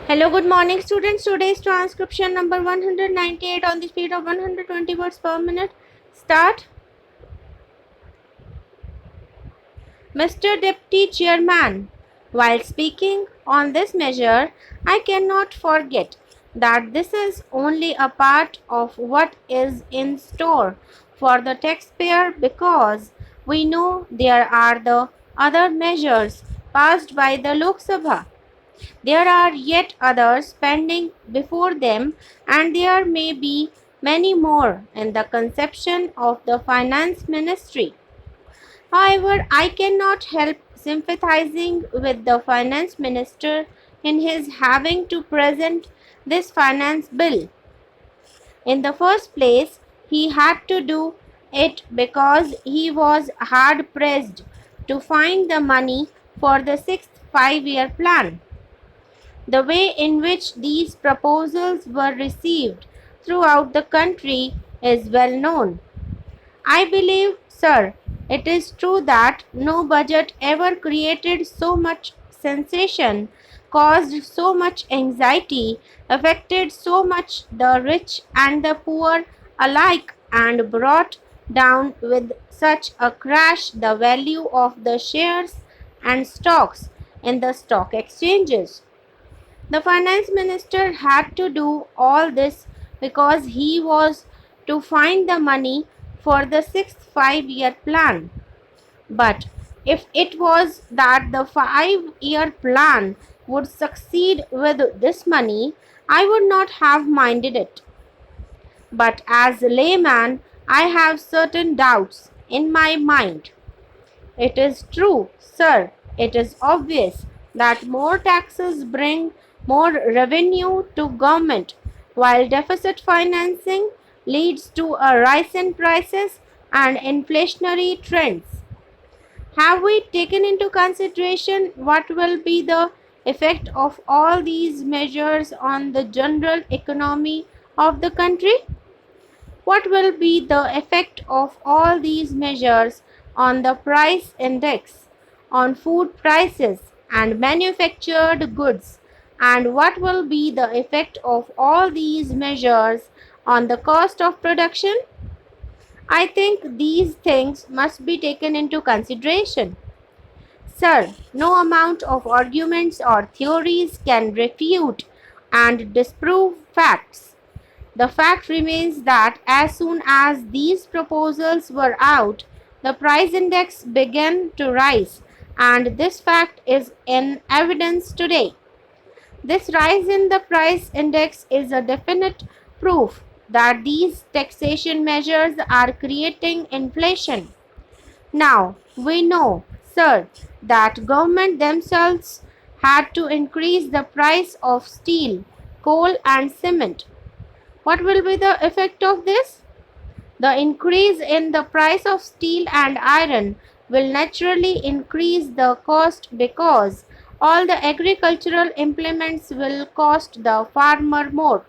Hello, good morning students. Today's transcription number 198 on the speed of 120 words per minute. Start. Mr. Deputy Chairman, while speaking on this measure, I cannot forget that this is only a part of what is in store for the taxpayer, because we know there are the other measures passed by the Lok Sabha. There are yet others pending before them, and there may be many more in the conception of the Finance Ministry. However, I cannot help sympathizing with the Finance Minister in his having to present this finance bill. In the first place, he had to do it because he was hard pressed to find the money for the sixth 5-year plan. The way in which these proposals were received throughout the country is well known. I believe, sir, it is true that no budget ever created so much sensation, caused so much anxiety, affected so much the rich and the poor alike, and brought down with such a crash the value of the shares and stocks in the stock exchanges. The finance minister had to do all this because he was to find the money for the sixth 5-year plan. But if it was that the 5-year plan would succeed with this money, I would not have minded it. But as a layman, I have certain doubts in my mind. It is true, sir, it is obvious that more taxes bring more revenue to government, while deficit financing leads to a rise in prices and inflationary trends. Have we taken into consideration what will be the effect of all these measures on the general economy of the country? What will be the effect of all these measures on the price index, on food prices and manufactured goods? And what will be the effect of all these measures on the cost of production? I think these things must be taken into consideration. Sir, no amount of arguments or theories can refute and disprove facts. The fact remains that as soon as these proposals were out, the price index began to rise, and this fact is in evidence today. This rise in the price index is a definite proof that these taxation measures are creating inflation. Now, we know, sir, that government themselves had to increase the price of steel, coal and cement. What will be the effect of this? The increase in the price of steel and iron will naturally increase the cost, because all the agricultural implements will cost the farmer more.